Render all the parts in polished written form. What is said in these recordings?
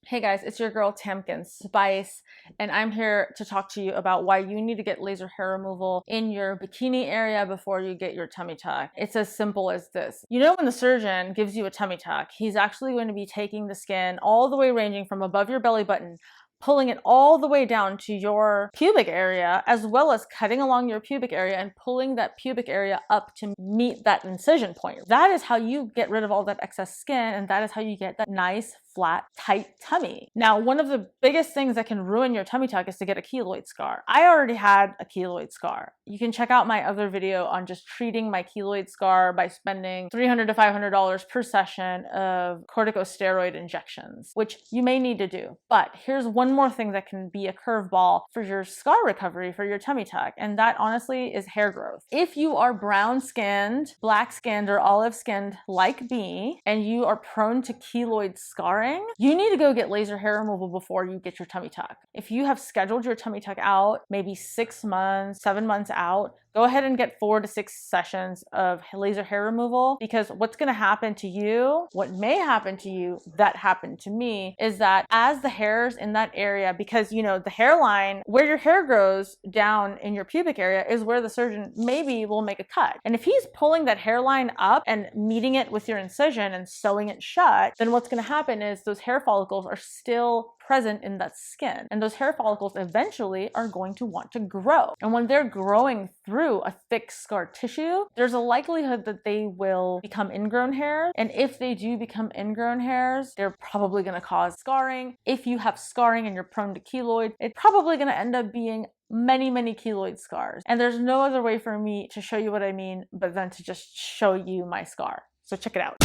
Hey guys, it's your girl Tamkin Spice, and I'm here to talk to you about why you need to get laser hair removal in your bikini area before you get your tummy tuck. It's as simple as this. You know, when the surgeon gives you a tummy tuck, he's actually going to be taking the skin all the way ranging from above your belly button, pulling it all the way down to your pubic area, as well as cutting along your pubic area and pulling that pubic area up to meet that incision point. That is how you get rid of all that excess skin, and that is how you get that nice, flat, tight tummy. Now, one of the biggest things that can ruin your tummy tuck is to get a keloid scar. I already had a keloid scar. You can check out my other video on just treating my keloid scar by spending $300 to $500 per session of corticosteroid injections, which you may need to do. But here's one more thing that can be a curveball for your scar recovery for your tummy tuck, and that honestly is hair growth. If you are brown skinned, black skinned, or olive skinned like me, and you are prone to keloid scarring, you need to go get laser hair removal before you get your tummy tuck. If you have scheduled your tummy tuck out, maybe 6 months, 7 months out, go ahead and get 4 to 6 sessions of laser hair removal, because what's going to happen to you, what may happen to you that happened to me, is that as the hairs in that area, because you know the hairline where your hair grows down in your pubic area is where the surgeon maybe will make a cut. And if he's pulling that hairline up and meeting it with your incision and sewing it shut, then what's going to happen is those hair follicles are still present in that skin, and those hair follicles eventually are going to want to grow. And when they're growing through a thick scar tissue, there's a likelihood that they will become ingrown hairs, and if they do become ingrown hairs, they're probably going to cause scarring. If you have scarring and you're prone to keloid, it's probably going to end up being many keloid scars. And there's no other way for me to show you what I mean but than to just show you my scar. So check it out.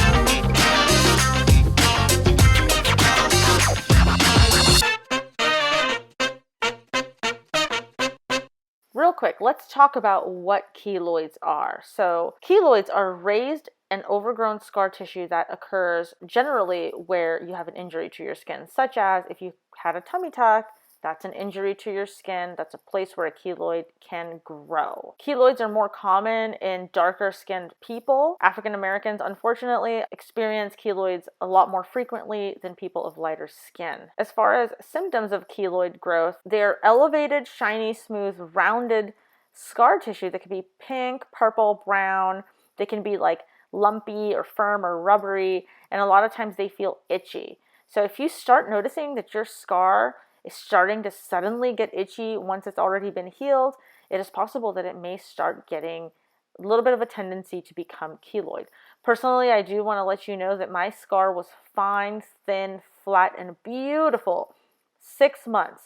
Real quick, let's talk about what keloids are. So keloids are raised and overgrown scar tissue that occurs generally where you have an injury to your skin, such as if you had a tummy tuck, that's an injury to your skin. That's a place where a keloid can grow. Keloids are more common in darker skinned people. African Americans, unfortunately, experience keloids a lot more frequently than people of lighter skin. As far as symptoms of keloid growth, they're elevated, shiny, smooth, rounded scar tissue that can be pink, purple, brown. They can be like lumpy or firm or rubbery, and a lot of times they feel itchy. So if you start noticing that your scar is starting to suddenly get itchy once it's already been healed, it is possible that it may start getting a little bit of a tendency to become keloid. Personally, I do want to let you know that my scar was fine, thin, flat, and beautiful 6 months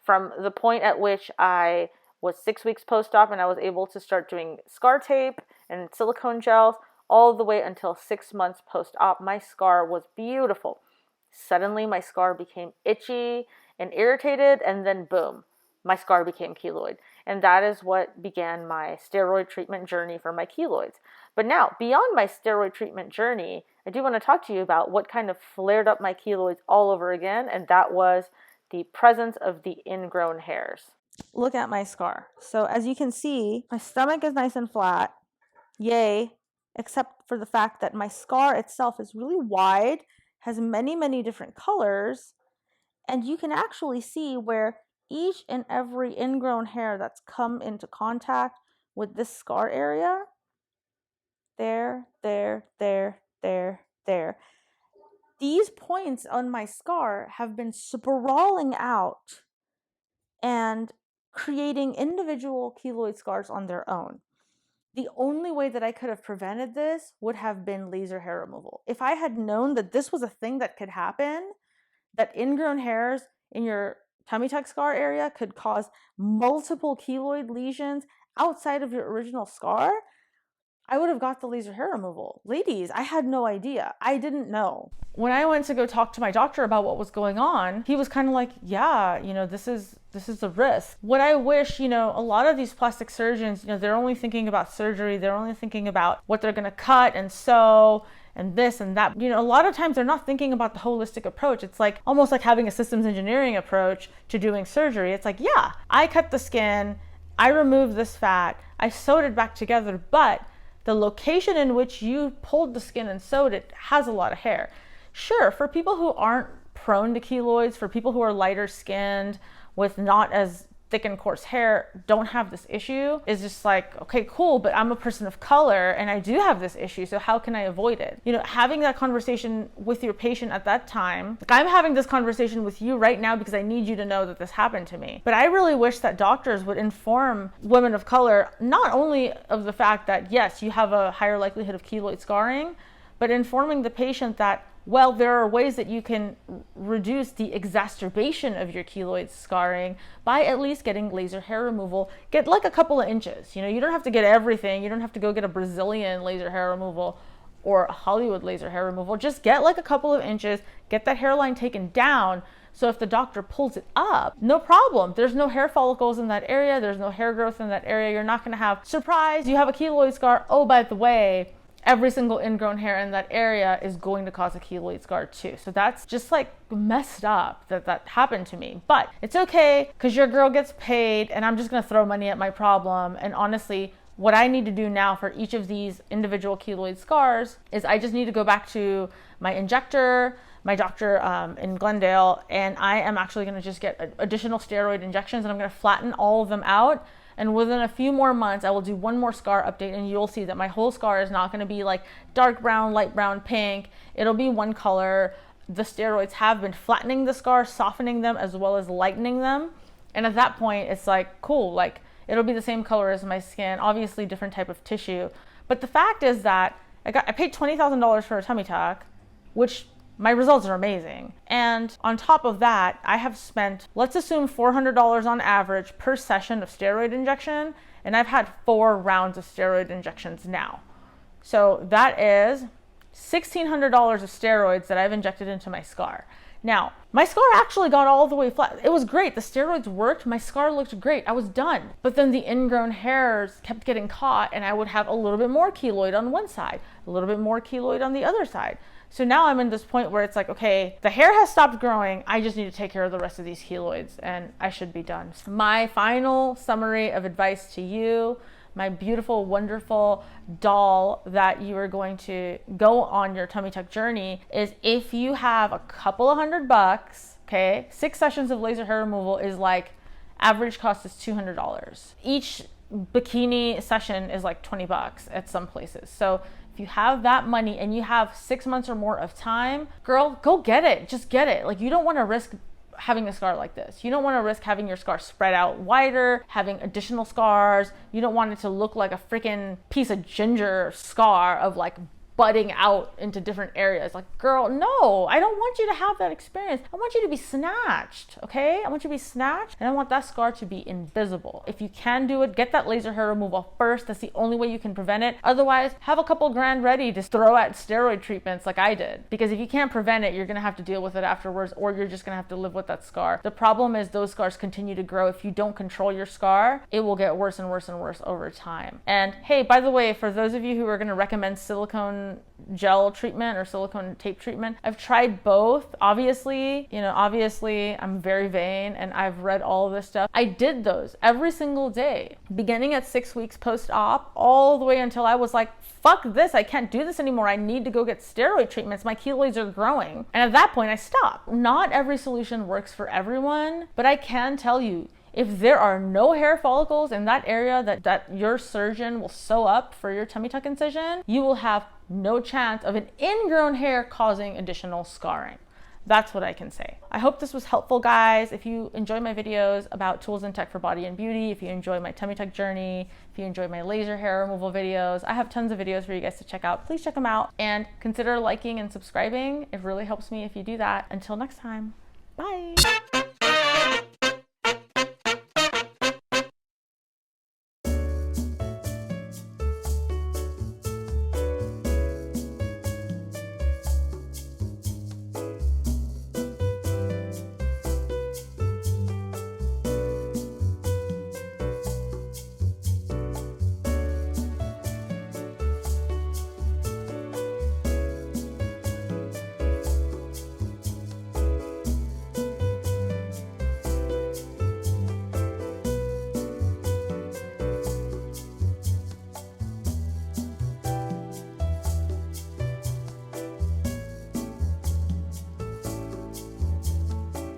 from the point at which I was 6 weeks post-op and I was able to start doing scar tape and silicone gels, all the way until 6 months post-op. My scar was beautiful. Suddenly my scar became itchy and irritated, and then boom, my scar became keloid. And that is what began my steroid treatment journey for my keloids. But now, beyond my steroid treatment journey, I do want to talk to you about what kind of flared up my keloids all over again, and that was the presence of the ingrown hairs. Look at my scar. So as you can see, my stomach is nice and flat, yay, except for the fact that my scar itself is really wide, has many different colors, and you can actually see where each and every ingrown hair that's come into contact with this scar area, there. These points on my scar have been sprawling out and creating individual keloid scars on their own. The only way that I could have prevented this would have been laser hair removal. If I had known that this was a thing that could happen, that ingrown hairs in your tummy tuck scar area could cause multiple keloid lesions outside of your original scar, I would have got the laser hair removal. Ladies, I had no idea. I didn't know. When I went to go talk to my doctor about what was going on, he was kind of like, yeah, this is the risk. What I wish, a lot of these plastic surgeons, they're only thinking about surgery. They're only thinking about what they're going to cut and sew and this and that. A lot of times they're not thinking about the holistic approach. It's like almost like having a systems engineering approach to doing surgery. It's like, yeah, I cut the skin, I removed this fat, I sewed it back together, but the location in which you pulled the skin and sewed it has a lot of hair. Sure, for people who aren't prone to keloids, for people who are lighter skinned with not as thick and coarse hair, don't have this issue, is just like, okay, cool, but I'm a person of color and I do have this issue, so how can I avoid it? You know, having that conversation with your patient at that time, like I'm having this conversation with you right now because I need you to know that this happened to me. But I really wish that doctors would inform women of color, not only of the fact that yes, you have a higher likelihood of keloid scarring, but informing the patient that, well, there are ways that you can reduce the exacerbation of your keloid scarring by at least getting laser hair removal. Get like a couple of inches. You know, you don't have to get everything. You don't have to go get a Brazilian laser hair removal or a Hollywood laser hair removal. Just get like a couple of inches, get that hairline taken down. So if the doctor pulls it up, no problem. There's no hair follicles in that area. There's no hair growth in that area. You're not going to have, surprise, you have a keloid scar. Oh, by the way, every single ingrown hair in that area is going to cause a keloid scar too. So that's just like messed up that happened to me. But it's okay because your girl gets paid and I'm just going to throw money at my problem. And honestly, what I need to do now for each of these individual keloid scars is I just need to go back to my injector, my doctor in Glendale, and I am actually going to just get additional steroid injections and I'm going to flatten all of them out. And within a few more months, I will do one more scar update and you'll see that my whole scar is not going to be like dark brown, light brown, pink. It'll be one color. The steroids have been flattening the scars, softening them, as well as lightening them. And at that point, it's like, cool, like it'll be the same color as my skin, obviously different type of tissue. But the fact is that I paid $20,000 for a tummy tuck, which my results are amazing. And on top of that, I have spent, let's assume $400 on average per session of steroid injection. And I've had 4 rounds of steroid injections now. So that is $1,600 of steroids that I've injected into my scar. Now, my scar actually got all the way flat. It was great. The steroids worked. My scar looked great. I was done. But then the ingrown hairs kept getting caught and I would have a little bit more keloid on one side, a little bit more keloid on the other side. So now I'm in this point where it's like, okay, the hair has stopped growing. I just need to take care of the rest of these keloids and I should be done. My final summary of advice to you, my beautiful, wonderful doll that you are going to go on your tummy tuck journey, is if you have a couple of $100, okay, 6 sessions of laser hair removal is like, average cost is $200. Each bikini session is like $20 at some places. So if you have that money and you have 6 months or more of time, girl, go get it. Just get it. Like, you don't want to risk having a scar like this. You don't want to risk having your scar spread out wider, having additional scars. You don't want it to look like a freaking piece of ginger scar of like budding out into different areas. Like, girl, no, I don't want you to have that experience. I want you to be snatched, okay? I want you to be snatched and I want that scar to be invisible. If you can do it, get that laser hair removal first. That's the only way you can prevent it. Otherwise, have a couple grand ready to throw at steroid treatments like I did. Because if you can't prevent it, you're gonna have to deal with it afterwards, or you're just gonna have to live with that scar. The problem is those scars continue to grow. If you don't control your scar, it will get worse and worse and worse over time. And hey, by the way, for those of you who are gonna recommend silicone gel treatment or silicone tape treatment, I've tried both. Obviously, I'm very vain and I've read all of this stuff. I did those every single day, beginning at 6 weeks post-op, all the way until I was like, fuck this, I can't do this anymore. I need to go get steroid treatments. My keloids are growing. And at that point, I stopped. Not every solution works for everyone, but I can tell you, if there are no hair follicles in that area that your surgeon will sew up for your tummy tuck incision, you will have no chance of an ingrown hair causing additional scarring. That's what I can say. I hope this was helpful, guys. If you enjoy my videos about tools and tech for body and beauty, if you enjoy my tummy tuck journey, if you enjoy my laser hair removal videos, I have tons of videos for you guys to check out. Please check them out and consider liking and subscribing. It really helps me if you do that. Until next time, bye.